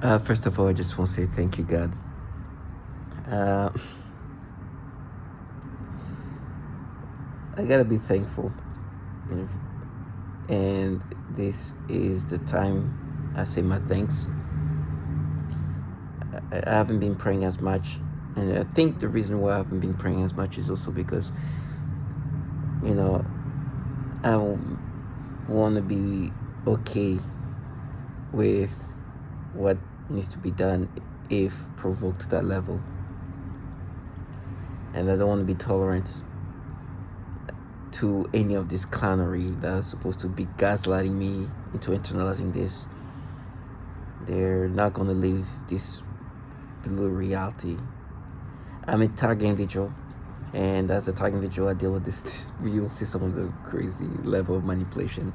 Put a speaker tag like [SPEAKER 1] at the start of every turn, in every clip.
[SPEAKER 1] First of all, I just want to say thank you, God. Uh, I gotta be thankful, and this is the time I say my thanks. I haven't been praying as much, and I think the reason why I haven't been praying as much is also because you know I want to be okay with what needs to be done if provoked to that level, and I don't want to be tolerant to any of this clownery that's supposed to be gaslighting me into internalizing this. They're not gonna live this blue reality. I'm a target individual, and as a target individual, I deal with this. You'll see some of the crazy level of manipulation,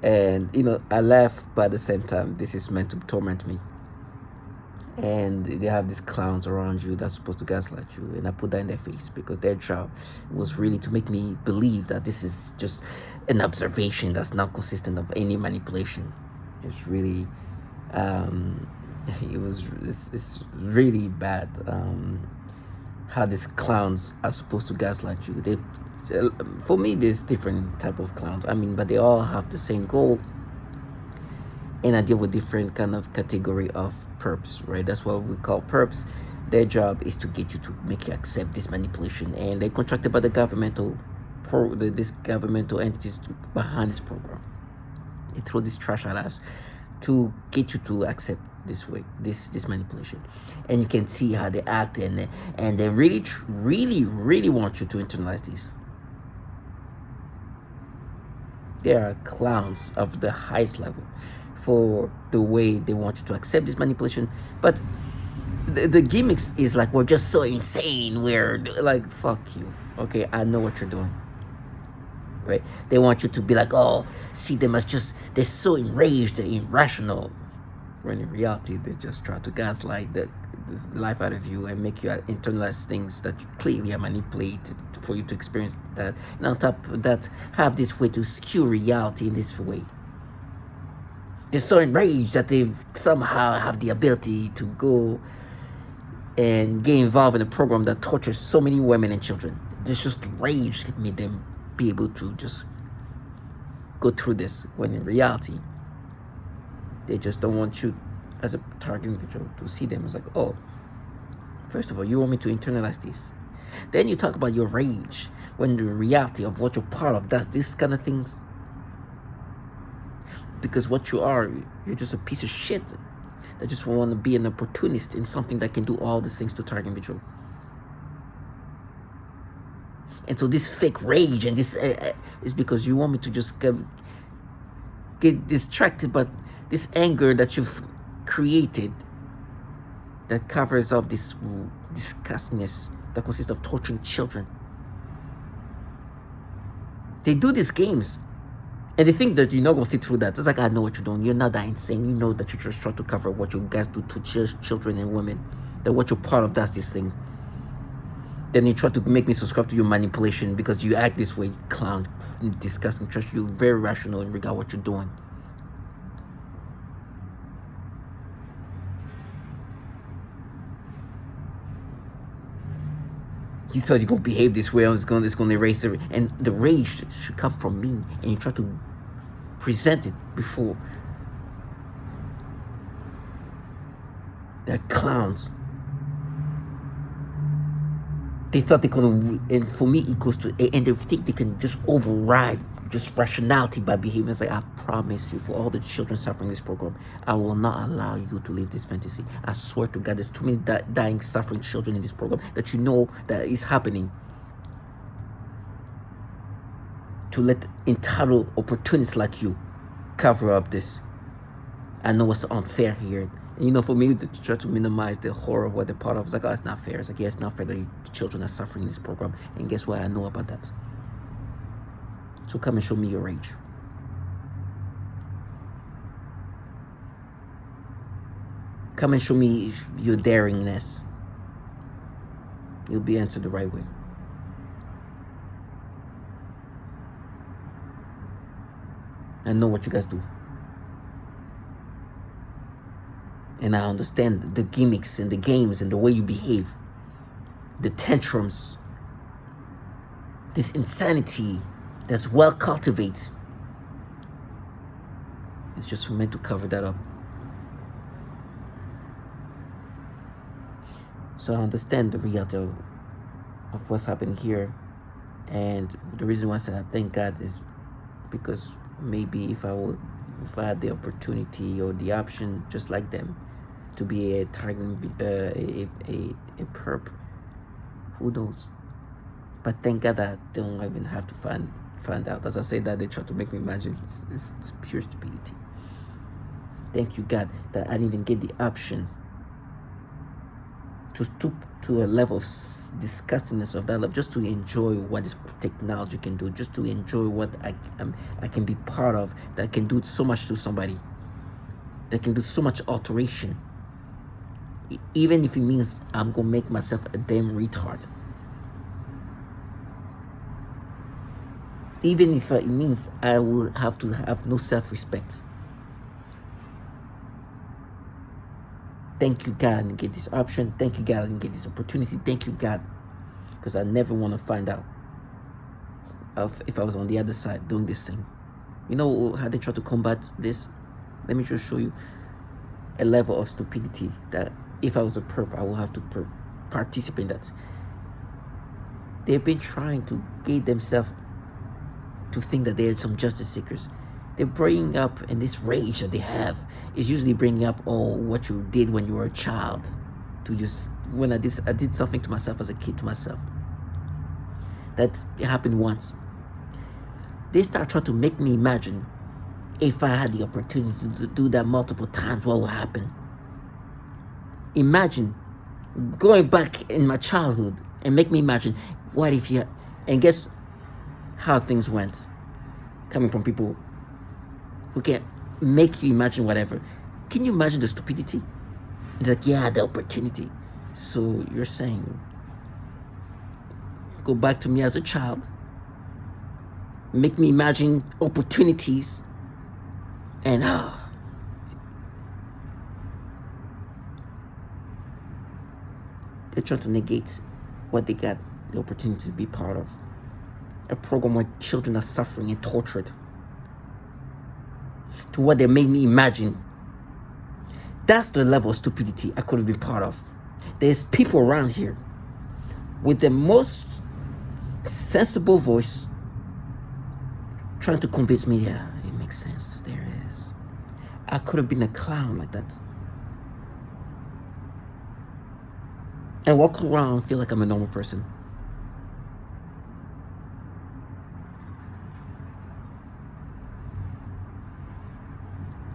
[SPEAKER 1] and I laugh, but at the same time, this is meant to torment me. And they have these clowns around you that's supposed to gaslight you, and I put that in their face because their job was really to make me believe that this is just an observation that's not consistent of any manipulation. It's really it's really bad how these clowns are supposed to gaslight you. For me, there's different type of clowns, but they all have the same goal, and I deal with different kind of category of perps, right? That's what we call perps. Their job is to get you to make you accept this manipulation, and they're contracted by the this governmental entities behind this program. They throw this trash at us to get you to accept this manipulation, and you can see how they act, and they really want you to internalize this. They are clowns of the highest level for the way they want you to accept this manipulation. But the gimmicks is like, we're just so insane, we're like, fuck you. Okay, I know what you're doing, right? They want you to be like, oh, see them as just, they're so enraged, they're irrational, when in reality they just try to gaslight the life out of you and make you internalize things that you clearly are manipulated for you to experience that, and on top of that, have this way to skew reality in this way. They're so enraged that they somehow have the ability to go and get involved in a program that tortures so many women and children. There's just rage that made them be able to just go through this, when in reality they just don't want you as a target individual to see them as like, oh, first of all, you want me to internalize this, then you talk about your rage, when the reality of what you're part of, that's this kind of things. Because what you are, you're just a piece of shit that just want to be an opportunist in something that can do all these things to target individual. And so this fake rage and this is because you want me to just get distracted by this anger that you've created that covers up this disgustingness that consists of torturing children. They do these games, and they think that you're not going to see through that. It's like, I know what you're doing. You're not that insane. You know that you just try to cover what you guys do to children and women. That what you're part of, that's this thing. Then you try to make me subscribe to your manipulation because you act this way, clown, disgusting trash. You're very rational in regard to what you're doing. You thought you're gonna behave this way, it's gonna erase it, and the rage should come from me, and you try to present it before. They're clowns. They thought they could, and for me it goes to, and they think they can just override just rationality by behaving. It's like, I promise you, for all the children suffering this program, I will not allow you to live this fantasy. I swear to God, there's too many dying, suffering children in this program that you know that is happening. To let entitled opportunists like you cover up this. I know it's unfair here. And for me to try to minimize the horror of what they're part of, it's like, oh, it's not fair. It's like, yeah, it's not fair that the children are suffering in this program. And guess what? I know about that. So come and show me your rage. Come and show me your daringness. You'll be answered the right way. I know what you guys do. And I understand the gimmicks and the games and the way you behave, the tantrums, this insanity that's well cultivated. It's just for men to cover that up. So I understand the reality of what's happening here. And the reason why I said I thank God is because maybe if I had the opportunity or the option, just like them, to be a target, a perp, who knows? But thank God that I don't even have to find out. As I say that, they try to make me imagine. It's pure stupidity. Thank you, God, that I didn't even get the option to stoop to a level of disgustingness of that level, just to enjoy what this technology can do, just to enjoy what I can be part of, that can do so much to somebody, that can do so much alteration, even if it means I'm gonna make myself a damn retard, even if it means I will have to have no self-respect. Thank you, God, I didn't get this option. Thank you, God, I didn't get this opportunity. Thank you, God, because I never want to find out if I was on the other side doing this thing. You know how they try to combat this? Let me just show you a level of stupidity that if I was a perp, I will have to participate in that. They've been trying to get themselves to think that they're some justice seekers. They're bringing up, and this rage that they have is usually bringing up, oh, what you did when you were a child. To just, when I did something to myself as a kid to myself. That happened once. They start trying to make me imagine if I had the opportunity to do that multiple times, what will happen? Imagine going back in my childhood and make me imagine, what if you, and guess how things went. Coming from people who can make you imagine whatever. Can you imagine the stupidity? It's like, yeah, the opportunity. So you're saying, go back to me as a child, make me imagine opportunities, and they're trying to negate what they got the opportunity to be part of. A program where children are suffering and tortured to what they made me imagine. That's the level of stupidity I could have been part of. There's people around here with the most sensible voice trying to convince me, yeah, it makes sense. There it is. I could have been a clown like that. And walk around and feel like I'm a normal person.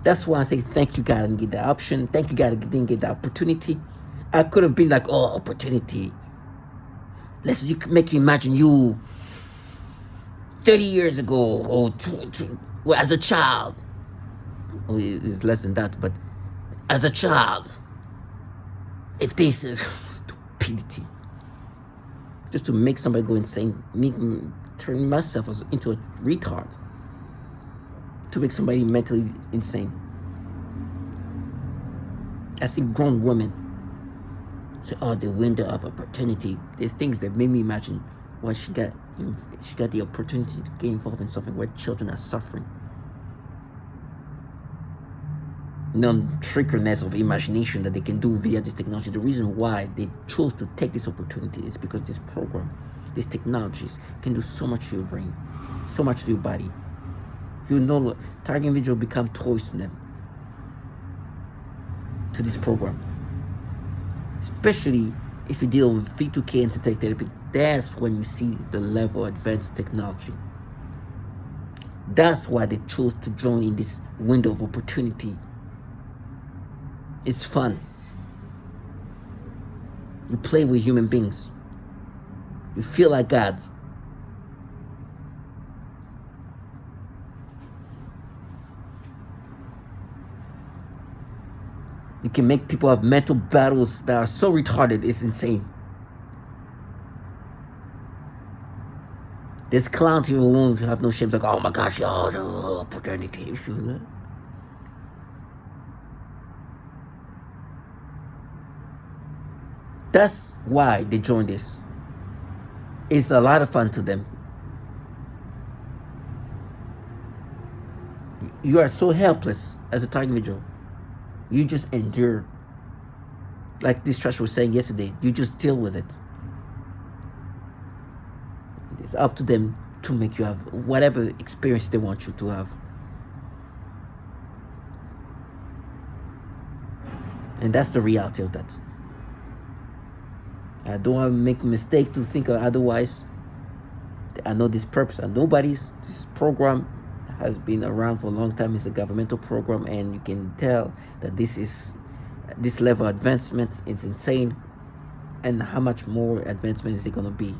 [SPEAKER 1] That's why I say thank you, God, I didn't get that option. Thank you, God, I didn't get the opportunity. I could have been like, oh, opportunity. Let's make you imagine you 30 years ago or well, as a child. Oh, it's less than that, but as a child. If this is stupidity. Just to make somebody go insane. Turn myself into a retard. To make somebody mentally insane. I see grown women say, oh, the window of opportunity. The things that made me imagine why she got the opportunity to get involved in something where children are suffering. Non-trickery-ness of imagination that they can do via this technology. The reason why they chose to take this opportunity is because this program, these technologies can do so much to your brain, so much to your body. You know, target individual become toys to them, to this program. Especially if you deal with V2K and synthetic therapy, that's when you see the level of advanced technology. That's why they chose to join in this window of opportunity. It's fun. You play with human beings. You feel like God. You can make people have mental battles that are so retarded, it's insane. There's clowns who won't have no shame, like, oh my gosh, oh, the opportunity. That's why they join this. It's a lot of fun to them. You are so helpless as a target individual. You just endure. Like this trash was saying yesterday, you just deal with it. It's up to them to make you have whatever experience they want you to have. And that's the reality of that. I don't want to make a mistake to think otherwise. I know this purpose, and this program has been around for a long time. It's a governmental program, and you can tell that this level of advancement is insane. And how much more advancement is it going to be?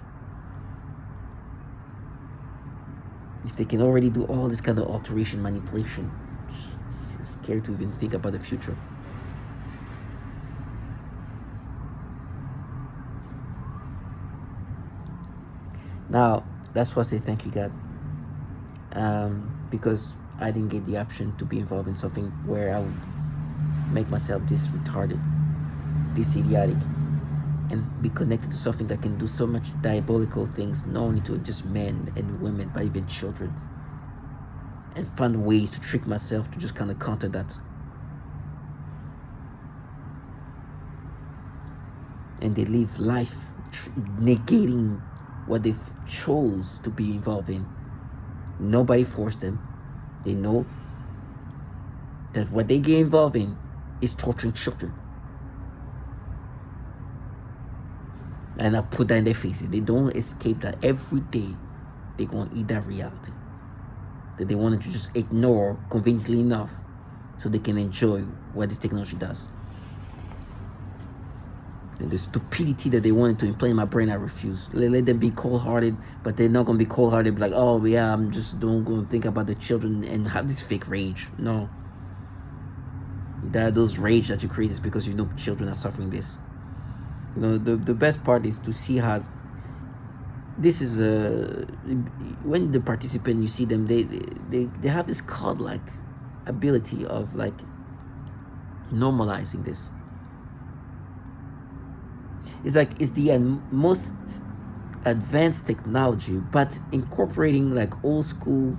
[SPEAKER 1] If they can already do all this kind of alteration, manipulation, it's scary to even think about the future. Now, that's why I say thank you, God. Because I didn't get the option to be involved in something where I would make myself this retarded, this idiotic, and be connected to something that can do so much diabolical things, not only to just men and women, but even children. And find ways to trick myself to just kind of counter that. And they live life negating what they chose to be involved in. Nobody forced them. They know that what they get involved in is torturing children. And I put that in their faces. They don't escape that. Every day they're going to eat that reality that they wanted to just ignore conveniently enough so they can enjoy what this technology does. And the stupidity that they wanted to implant in my brain, I refuse. Let them be cold-hearted, but they're not going to be cold-hearted like, oh yeah, I'm just don't going to think about the children and have this fake rage. No. Those rage that you create is because you know children are suffering this. You know, the best part is to see how this is when the participant, you see them, they have this cult-like ability of like normalizing this. It's like it's the most advanced technology, but incorporating like old school,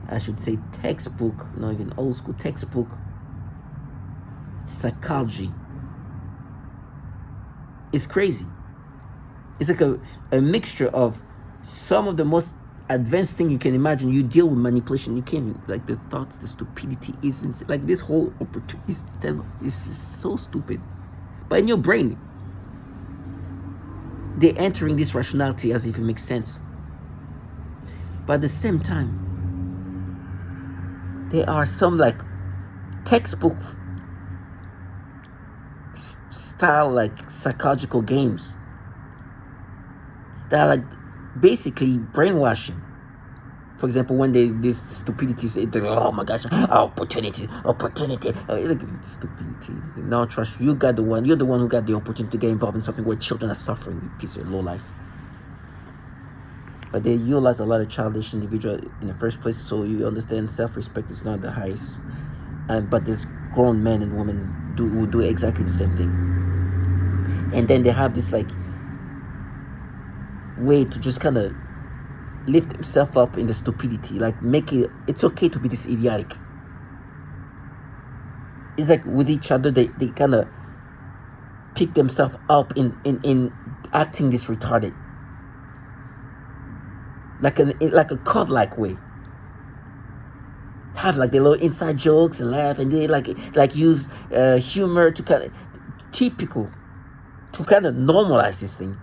[SPEAKER 1] I should say textbook, not even old school, textbook psychology. It's crazy. It's like a mixture of some of the most advanced thing you can imagine. You deal with manipulation. You can't, like the thoughts, the stupidity isn't like this whole opportunity is so stupid. But in your brain, they're entering this rationality as if it makes sense. But at the same time, there are some like textbook style like psychological games that are like basically brainwashing. For example, when this stupidity say, oh my gosh, opportunity, look at the stupidity. Now trust you got you're the one who got the opportunity to get involved in something where children are suffering, you piece of low life. But they utilize a lot of childish individual in the first place, so you understand self-respect is not the highest. But there's grown men and women who do exactly the same thing. And then they have this like way to just kind of lift themselves up in the stupidity, like it's okay to be this idiotic. It's like with each other they kind of pick themselves up in acting this retarded, like a cult-like way. Have like their little inside jokes and laugh, and they like use humor to kind of typical to kind of normalize this thing.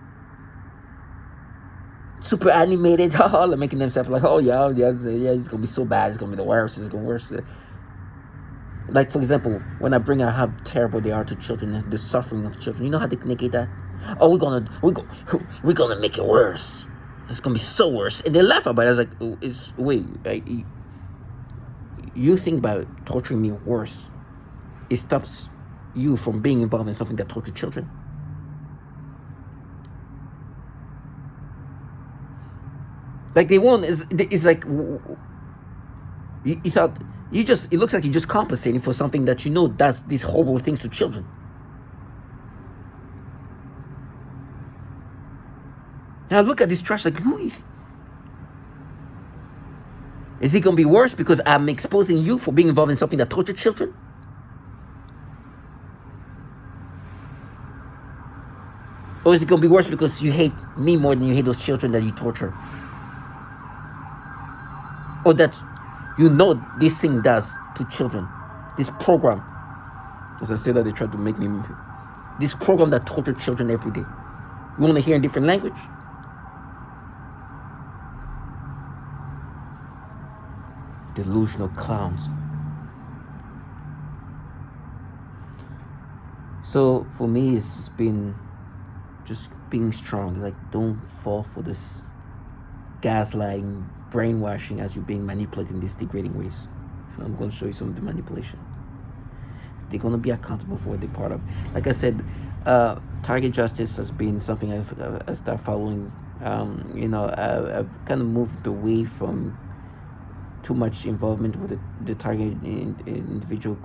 [SPEAKER 1] Super animated, like making themselves like, oh yeah, it's gonna be so bad, it's gonna be the worst, it's gonna be worse. Like for example, when I bring out how terrible they are to children, the suffering of children, you know how they negate that? Oh, we're gonna make it worse. It's gonna be so worse, and they laugh about it. I was like, you think by torturing me worse, it stops you from being involved in something that tortures children? Like they won't. It's like you thought it looks like you're just compensating for something that you know does these horrible things to children. Now look at this trash, like, who is it gonna be worse because I'm exposing you for being involved in something that tortured children? Or is it gonna be worse because you hate me more than you hate those children that you torture? Or that you know this thing does to children? This program, as I said, that they tried to make me, this program that tortured children every day. You want to hear in different language? Delusional clowns. So for me, it's been just being strong. Like, don't fall for this gaslighting, brainwashing as you're being manipulated in these degrading ways. I'm going to show you some of the manipulation. They're going to be accountable for what they're part of. Like I said, target justice has been something I started following. I've kind of moved away from too much involvement with the target individual,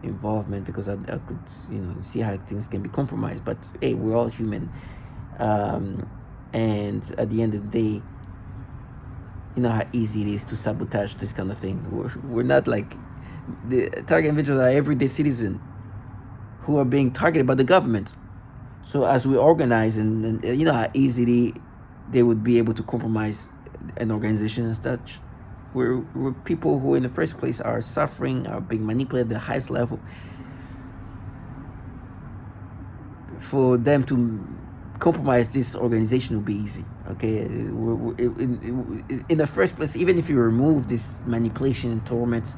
[SPEAKER 1] involvement, because I could, see how things can be compromised. But hey, we're all human, and at the end of the day, you know how easy it is to sabotage this kind of thing. We're not like the target individuals are everyday citizens who are being targeted by the government. So as we organize, and you know how easily they would be able to compromise an organization as such. We're people who in the first place are suffering, are being manipulated at the highest level. For them to compromise this organization will be easy. Okay, in the first place, even if you remove this manipulation and torments,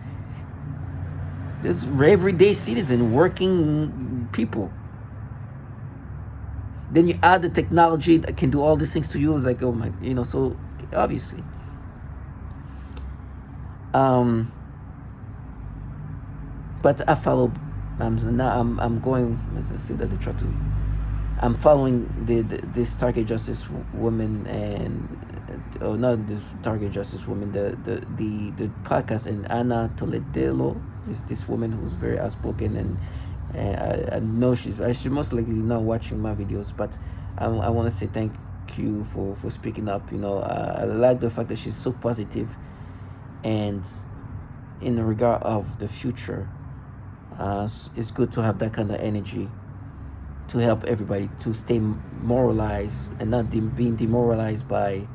[SPEAKER 1] there's everyday citizen, working people. Then you add the technology that can do all these things to you. It's like, oh my, so obviously. But I follow. I'm going. As I said, that they try to. I'm following this target justice woman, and not the target justice woman. The podcast, and Anna Toledelo is this woman who's very outspoken, and I know she's most likely not watching my videos, but I want to say thank you for speaking up. I like the fact that she's so positive, and in regard of the future, it's good to have that kind of energy to help everybody to stay moralized and not being demoralized by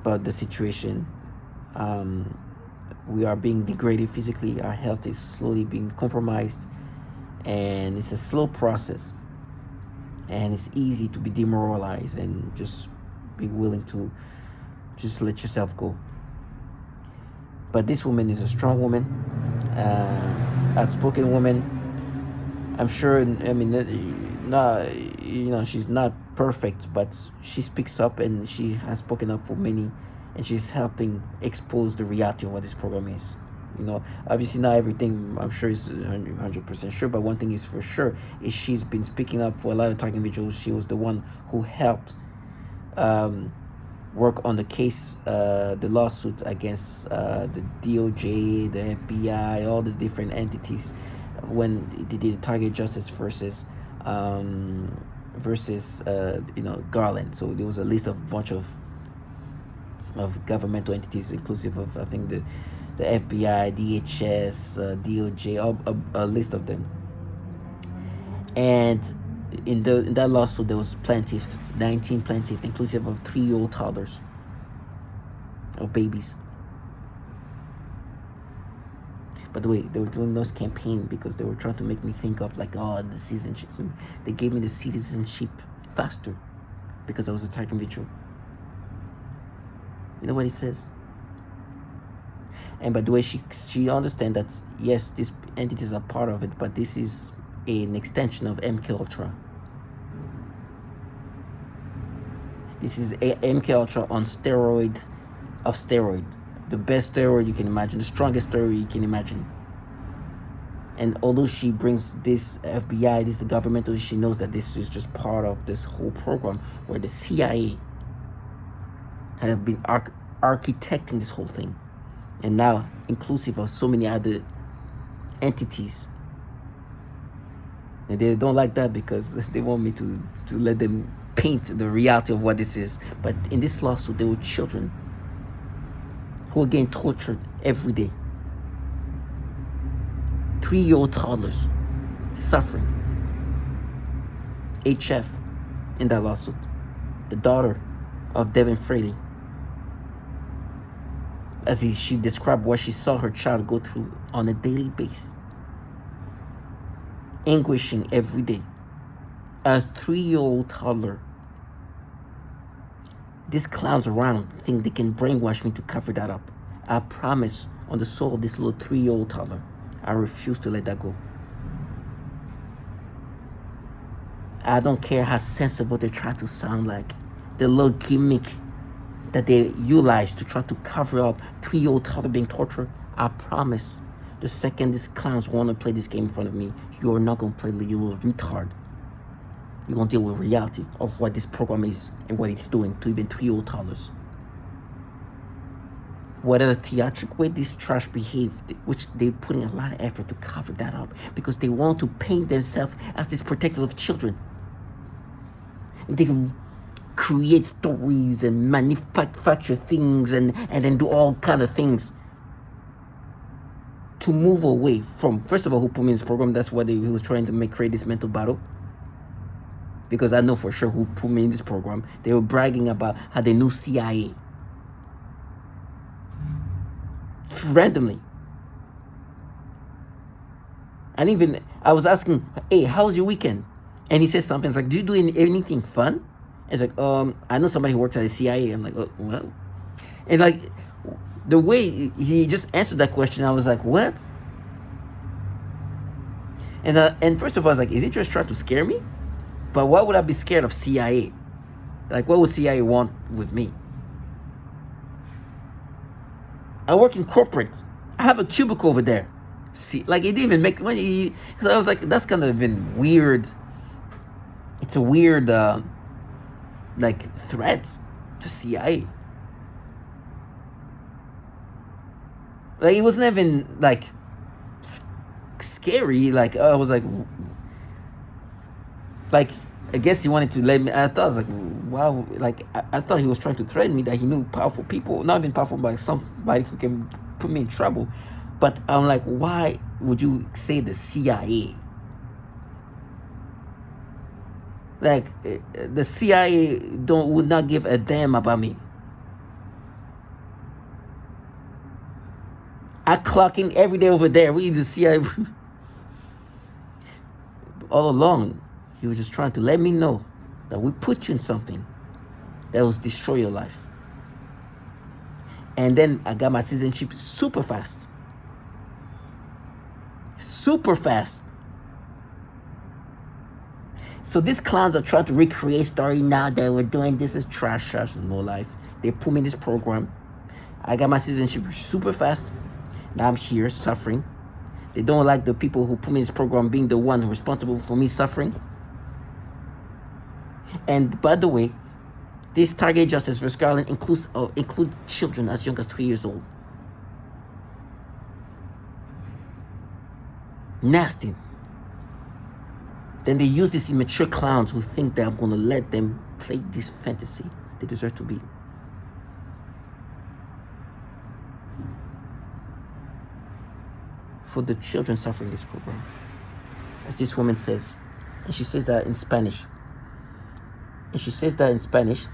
[SPEAKER 1] the situation. We are being degraded physically. Our health is slowly being compromised, and it's a slow process, and it's easy to be demoralized and just be willing to just let yourself go. But this woman is a strong woman, outspoken woman. I'm sure, she's not perfect, but she speaks up, and she has spoken up for many, and she's helping expose the reality of what this program is. Obviously not everything, I'm sure, is 100% sure, but one thing is for sure is she's been speaking up for a lot of target individuals. She was the one who helped work on the case, the lawsuit against the DOJ, the FBI, all these different entities when they did target justice versus Garland. So there was a list of a bunch of governmental entities, inclusive of, I think, the FBI, DHS, DOJ, a list of them. And in that lawsuit, there was 19 plaintiffs, inclusive of 3-year-old toddlers, of babies. By the way, they were doing this campaign because they were trying to make me think of the citizenship. They gave me the citizenship faster because I was a target individual. You know what he says? And by the way, she understands that yes, these entities are part of it, but this is an extension of MK Ultra. This is MK Ultra on steroid, the best steroid you can imagine, the strongest steroid you can imagine. And although she brings this FBI, this governmental, she knows that this is just part of this whole program where the CIA have been architecting this whole thing, and now inclusive of so many other entities. And they don't like that because they want me to let them paint the reality of what this is. But in this lawsuit, there were children who were getting tortured every day. 3-year-old toddlers suffering. HF in that lawsuit, the daughter of Devin Fraley, she described what she saw her child go through on a daily basis, anguishing every day. A 3-year-old toddler. These clowns around think they can brainwash me to cover that up. I promise on the soul of this little 3-year-old toddler, I refuse to let that go. I don't care how sensible they try to sound like. The little gimmick that they utilize to try to cover up 3-year-old toddler being tortured. I promise, the second these clowns want to play this game in front of me, you are not going to play, you little retard. You're going to deal with reality of what this program is and what it's doing to even 3-year-old toddlers. Whatever theatrical way this trash behave, which they're putting a lot of effort to cover that up because they want to paint themselves as these protectors of children. They can create stories and manufacture things and then do all kind of things to move away from, first of all, who put me in this program. That's what he was trying to create this mental battle. Because I know for sure who put me in this program. They were bragging about how they knew CIA. Randomly. I was asking, hey, how was your weekend? And he says something, it's like, do you do anything fun? It's like, I know somebody who works at the CIA. I'm like, oh, well. And like, the way he just answered that question, I was like, what? And first of all, I was like, is he just trying to scare me? But why would I be scared of CIA? Like, what would CIA want with me? I work in corporate. I have a cubicle over there. See, like, it didn't even make money. So I was like, that's kind of even weird. It's a weird, like, threat to CIA. Like, it wasn't even, like, scary. Like, I was like, I guess he wanted to let me. I thought, I was like, wow. Like, I thought he was trying to threaten me that he knew powerful people, not even powerful, but somebody who can put me in trouble. But I'm like, why would you say the CIA? Like, the CIA would not give a damn about me. I clock in every day over there. We the CIA. All along, he was just trying to let me know that we put you in something that will destroy your life. And then I got my citizenship super fast. Super fast. So these clowns are trying to recreate story now that we're doing this is trash no life. They put me in this program. I got my citizenship super fast. Now I'm here suffering. They don't like the people who put me in this program being the one responsible for me suffering. And by the way, this target justice for Scotland include children as young as 3 years old. Nasty. Then they use these immature clowns who think that I'm going to let them play this fantasy they deserve to be. For the children suffering this program, as this woman says, and she says that in Spanish. And she says that in Spanish.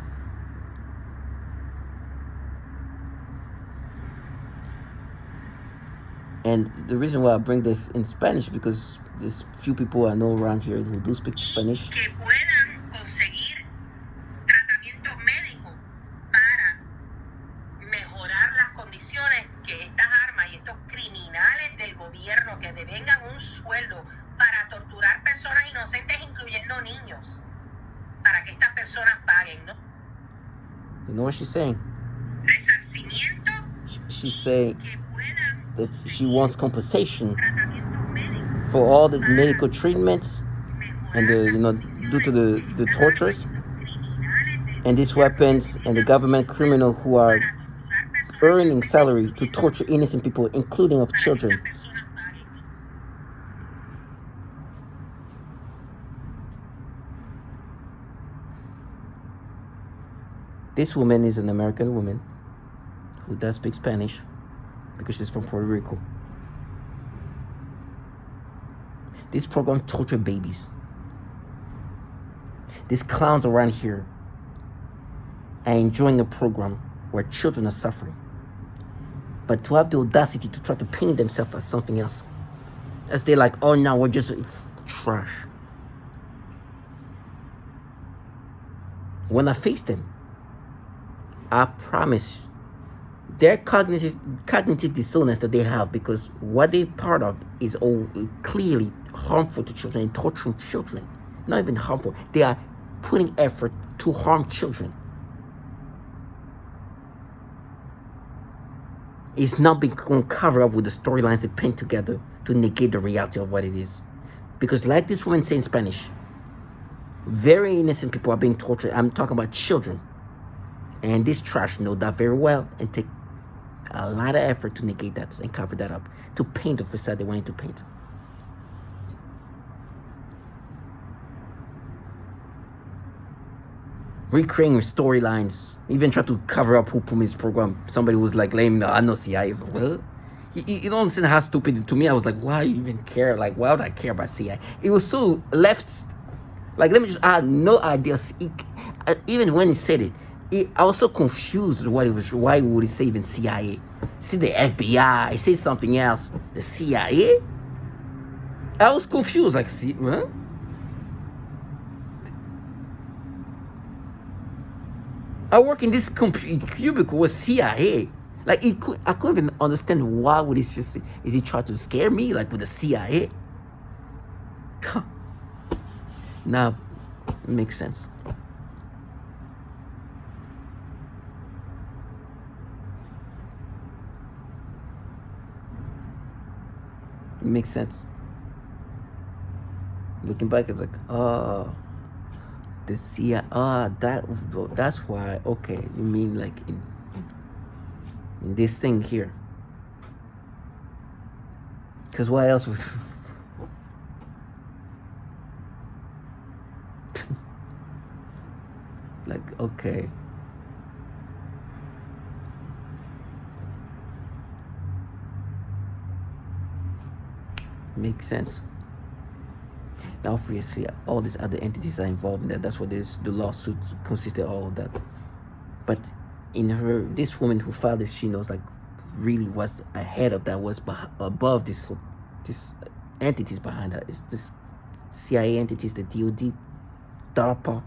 [SPEAKER 1] And the reason why I bring this in Spanish because there's few people I know around here who do speak Spanish.
[SPEAKER 2] Que puedan conseguir tratamiento médico para mejorar las condiciones que estas armas y estos criminales del gobierno que devengan un sueldo para torturar personas inocentes, incluyendo niños, para que estas personas paguen, ¿no?
[SPEAKER 1] You know what she's saying?
[SPEAKER 2] Resarcimiento.
[SPEAKER 1] She's saying that she wants compensation for all the medical treatments and due to the tortures and these weapons and the government criminal who are earning salary to torture innocent people, including of children. This woman is an American woman who does speak Spanish because she's from Puerto Rico. This program torture babies. These clowns around here are enjoying a program where children are suffering. But to have the audacity to try to paint themselves as something else, as they're like, oh no, we're just trash. When I face them, I promise their cognitive dissonance that they have, because what they're part of is all clearly harmful to children and torturing children. Not even harmful. They are putting effort to harm children. It's not being covered up with the storylines they paint together to negate the reality of what it is. Because like this woman said in Spanish, very innocent people are being tortured. I'm talking about children. And this trash know that very well and take a lot of effort to negate that and cover that up, to paint the facade they wanted to paint. Recreating storylines, even try to cover up who put me in this program. Somebody was like, "Lame, I know CIA." Well, you don't understand how stupid. To me, I was like, "Why do you even care? Like, why would I care about CIA?" It was so left. Like, let me just, I had no idea. Even when he said it, I was so confused what it was. Why would he say even CIA? See the FBI, say something else. The CIA? I was confused. Like, see, huh? I work in this cubicle with CIA. Like, I couldn't even understand why would he just, is he trying to scare me, like, with the CIA? Now, it makes sense. It makes sense. Looking back, it's like, oh, the CIA, that's why, okay, you mean like in this thing here. Because what else would... like, okay. Makes sense. Now, obviously, all these other entities are involved in that. That's what the lawsuit consisted of, all of that. But in her, this woman who filed this, she knows, like, really was ahead of that, was above this entities behind her. It's this CIA entities, the DOD, DARPA.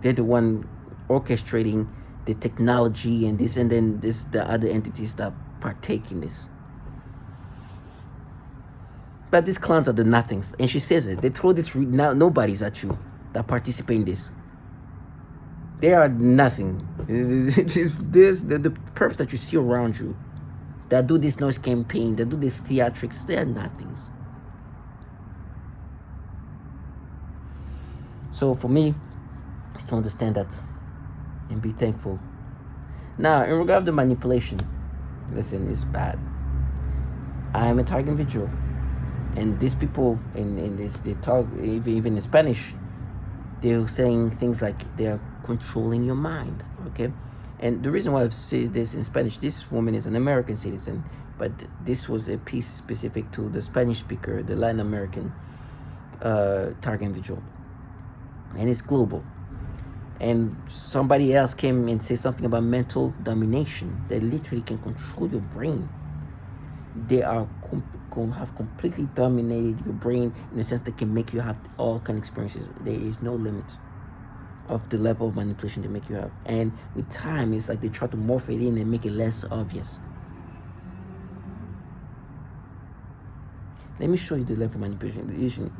[SPEAKER 1] They're the one orchestrating the technology and this, and then the other entities that partake in this. But these clowns are the nothings, and she says it. They throw this nobodies at you that participate in this. They are nothing. The perps that you see around you, that do this noise campaign, that do this theatrics, they are nothings. So for me, is to understand that and be thankful. Now, in regard to manipulation, listen, it's bad. I am a target individual, and these people in this, they talk even in Spanish, they're saying things like they are controlling your mind. Okay, and the reason why I say this in Spanish, this woman is an American citizen, but this was a piece specific to the Spanish speaker, the Latin American target individual, and it's global. And somebody else came and said something about mental domination. They literally can control your brain. They are have completely dominated your brain in the sense they can make you have all kind of experiences. There is no limit of the level of manipulation they make you have. And with time, it's like they try to morph it in and make it less obvious. Let me show you the level of manipulation.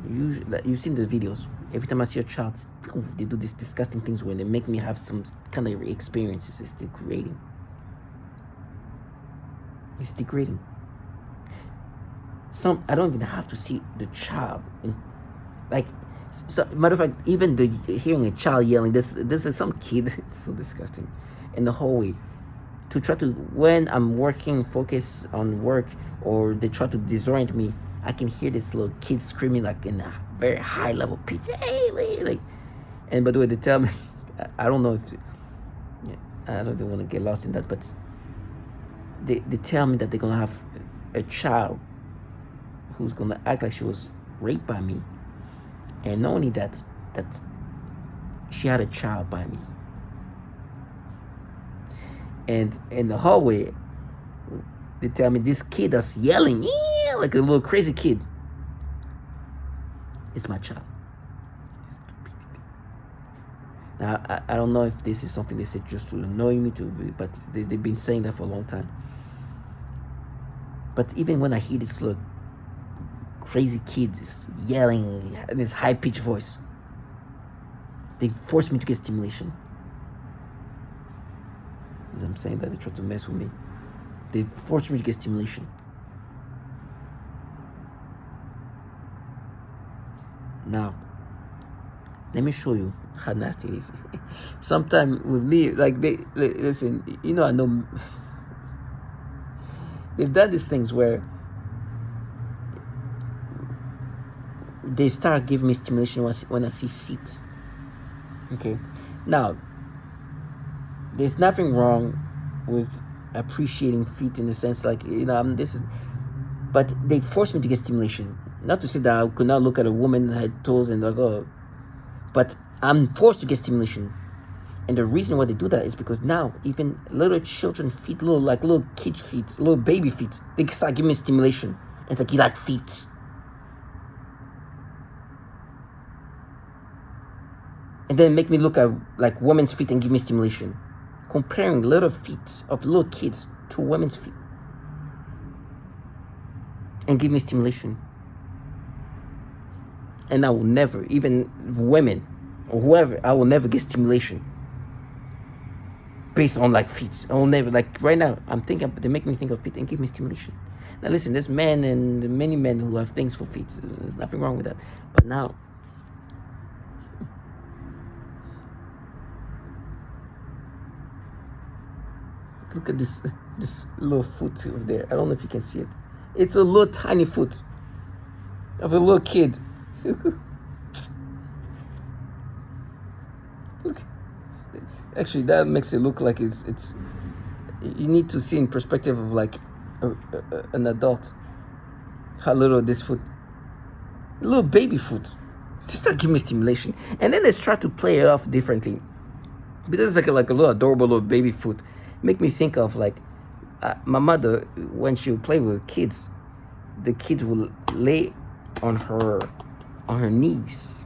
[SPEAKER 1] Usually, you've seen the videos. Every time I see a child, they do these disgusting things when they make me have some kind of experiences. It's degrading. It's degrading. I don't even have to see the child. Matter of fact, even hearing a child yelling, this is some kid, it's so disgusting, in the hallway. To try to, when I'm working, focus on work, or they try to disorient me, I can hear this little kid screaming like in a very high level pitch. Hey, like, and by the way, they tell me, I don't know if, yeah, I don't even want to get lost in that, but they tell me that they're gonna have a child who's gonna act like she was raped by me, and not only that she had a child by me. And in the hallway, they tell me this kid that's yelling, yeah, like a little crazy kid, is my child. Now, I don't know if this is something they said just to annoy me, but they've been saying that for a long time. But even when I hear this little crazy kid yelling in his high-pitched voice, they force me to get stimulation. As I'm saying that, they try to mess with me. They force me to get stimulation. Now, let me show you how nasty it is. Sometimes with me, like listen, I know they've done these things where they start giving me stimulation when I see feet. Okay, now there's nothing wrong with appreciating feet in the sense like this is, but they force me to get stimulation. Not to say that I could not look at a woman head toes and like, oh, but I'm forced to get stimulation. And the reason why they do that is because now even little children feet, little kid feet, little baby feet, they start giving me stimulation. And it's like, you like feet? And then make me look at like women's feet and give me stimulation. Comparing little feet of little kids to women's feet. And give me stimulation. And I will never, even women or whoever, I will never get stimulation based on like feet. I will never, like right now, I'm thinking, they make me think of feet and give me stimulation. Now listen, there's men and many men who have things for feet. There's nothing wrong with that. But now, look at this little foot over there. I don't know if you can see it. It's a little tiny foot of a little kid. Look, actually, that makes it look like it's. You need to see in perspective of like an adult. How little this foot, little baby foot, just start giving me stimulation, and then let's try to play it off differently, because it's like a little adorable little baby foot. Make me think of like my mother when she would play with kids. The kids will lay on her knees,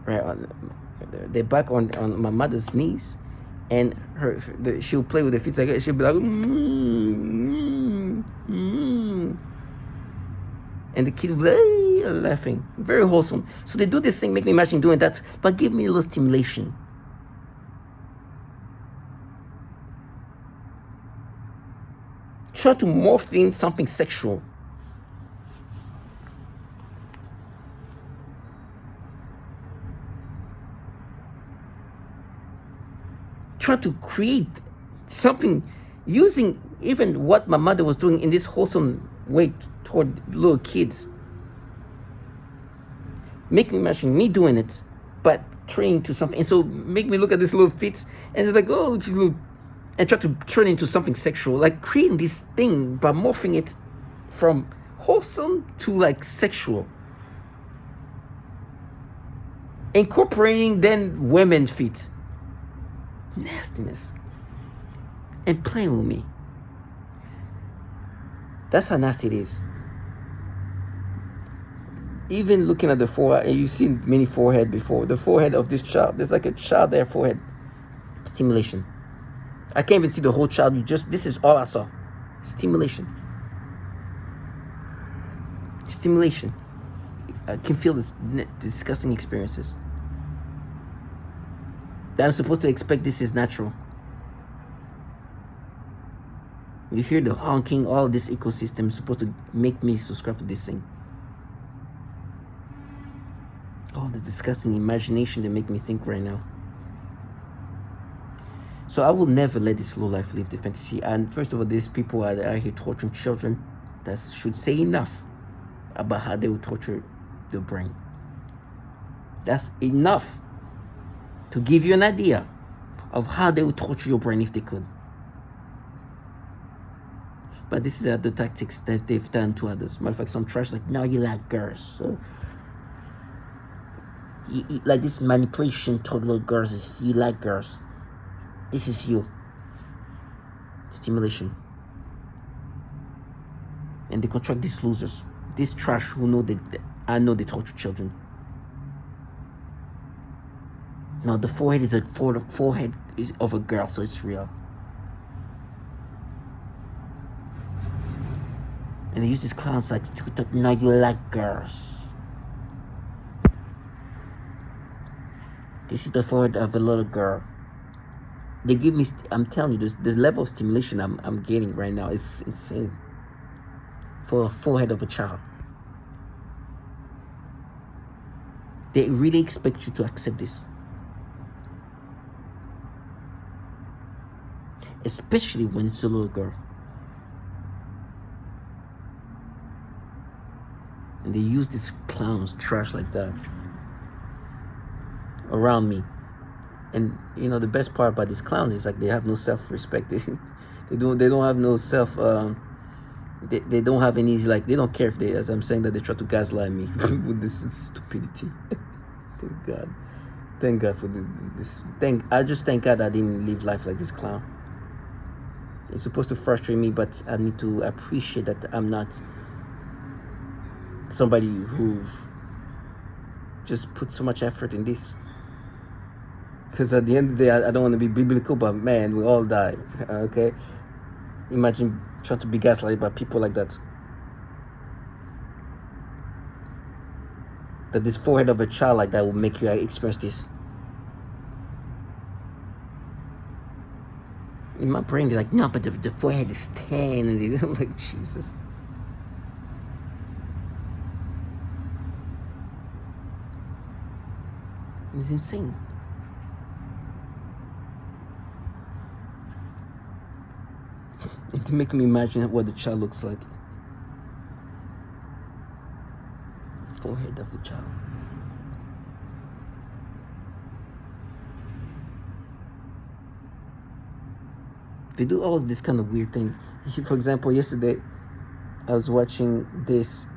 [SPEAKER 1] right? They're back on my mother's knees, and she'll play with the feet like that. She'll be like, and the kid will be laughing, very wholesome. So they do this thing, make me imagine doing that, but give me a little stimulation. Try to morph in something sexual. Try to create something using even what my mother was doing in this wholesome way toward little kids. Make me imagine me doing it, but turning into something. And so make me look at this little feet, and it's like, oh, look, and try to turn into something sexual, like creating this thing by morphing it from wholesome to like sexual. Incorporating then women's feet. Nastiness. And playing with me. That's how nasty it is. Even looking at the forehead, and you've seen many forehead before. The forehead of this child, there's like a child there, forehead. Stimulation. I can't even see the whole child. This is all I saw. Stimulation. Stimulation. I can feel this disgusting experiences. That I'm supposed to expect this is natural. You hear the honking, all this ecosystem is supposed to make me subscribe to this thing. All the disgusting imagination they make me think right now. So I will never let this low life live the fantasy. And first of all, these people are here torturing children. That should say enough about how they will torture the brain. That's enough to give you an idea of how they would torture your brain if they could. But this is the tactics that they've done to others. Matter of fact, some trash like, no, you like girls. So, like this manipulation toward little girls is, you like girls. This is you. Stimulation. And they contract these losers. These trash who know that I know they torture children. Now the forehead is forehead is of a girl, so it's real. And they use these clowns like to talk, now you like girls. This is the forehead of a little girl. They give me, I'm telling you, the level of stimulation I'm getting right now is insane. For a forehead of a child. They really expect you to accept this. Especially when it's a little girl. And they use these clowns, trash like that, around me. And you know, the best part about these clowns is like they have no self-respect. They don't have no self. They don't have any, like, they don't care if they, as I'm saying, that they try to gaslight me with this stupidity. Thank God for this. I just thank God I didn't live life like this clown. It's supposed to frustrate me, but I need to appreciate that I'm not somebody who just put so much effort in this. Because at the end of the day, I don't want to be biblical, but man, we all die. Okay? Imagine trying to be gaslighted by people like that. That this forehead of a child like that will make you experience this. In my brain, they're like, no, but the forehead is 10. And I'm like, Jesus. It's insane. It make me imagine what the child looks like. Forehead of the child. They do all this kind of weird thing. For example, yesterday I was watching this,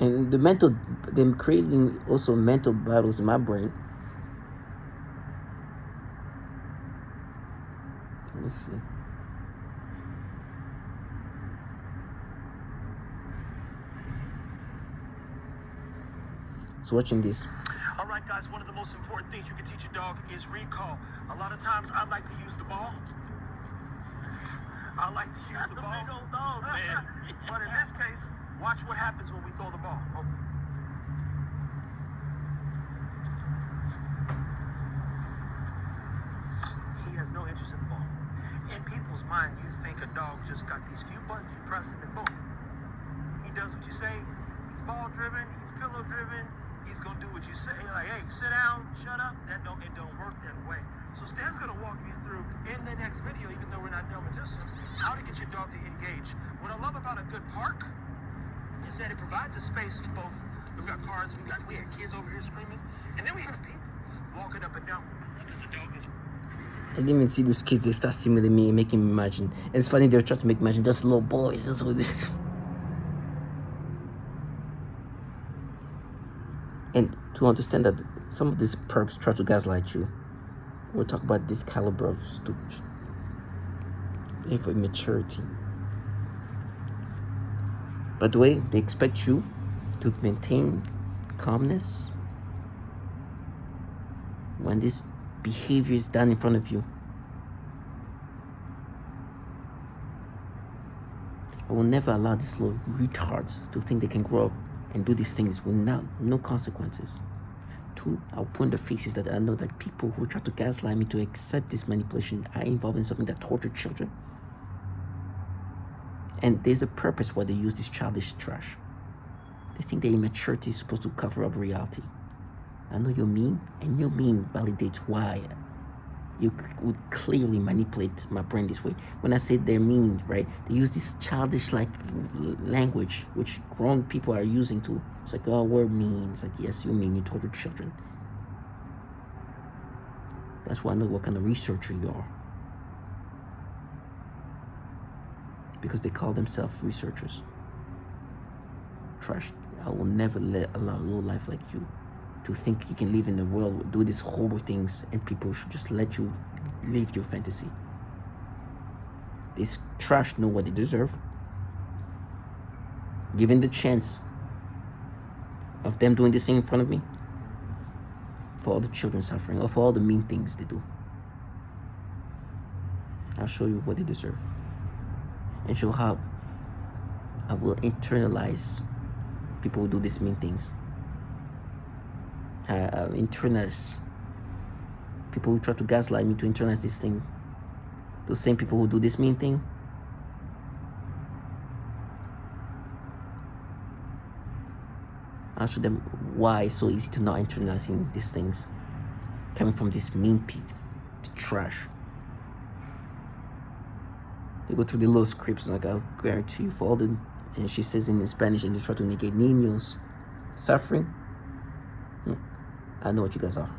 [SPEAKER 1] and them creating also mental battles in my brain. Let me see. So watching this.
[SPEAKER 3] All right, guys, one of the most important things you can teach a dog is recall. A lot of times I like to use the ball. That's the big old dog, man. But in this case, watch what happens when we throw the ball. Oh. He has no interest in the ball. In people's mind, you think a dog just got these few buttons, you press them and boom. He does what you say. He's ball driven, he's pillow driven. He's gonna do what you say. You're like, hey, sit down, shut up. It don't work that way. So Stan's gonna walk you through in the next video, even though we're not done with this one, how to get your dog to engage. What I love about a good park is that it provides a space for both. We've got cars, we had kids over here screaming, and then we have people walking up and down. Because the dog is.
[SPEAKER 1] I didn't even see these kids. They start stimulating me and making me imagine. And it's funny, they're trying to make me imagine just little boys. That's what this. And to understand that some of these perps try to gaslight you, we'll talk about this caliber of stupid, of immaturity. By the way, they expect you to maintain calmness when this behavior is done in front of you. I will never allow these little retards to think they can grow up and do these things with no consequences. Two, I'll put in the faces that I know that people who try to gaslight me to accept this manipulation are involved in something that tortured children. And there's a purpose why they use this childish trash. They think their immaturity is supposed to cover up reality. I know you're mean, and your mean validates why you would clearly manipulate my brain this way. When I say they're mean, right? They use this childish like language which grown people are using too. It's like, oh, we're mean. It's like, yes, you're mean. You told your children. That's why I know what kind of researcher you are. Because they call themselves researchers. Trash. I will never allow a low life like you to think you can live in the world, do these horrible things, and people should just let you live your fantasy. These trash know what they deserve. Given the chance of them doing this thing in front of me, for all the children suffering, or for all the mean things they do, I'll show you what they deserve. And show how I will internalize people who do these mean things. Internalize people who try to gaslight me to internalize this thing. Those same people who do this mean thing. I'll show them why it's so easy to not internalizing these things coming from this mean piece, trash. They go through the little scripts, like, I'll guarantee you, for all the, and she says in Spanish, and they try to negate niños suffering. I know what you guys are.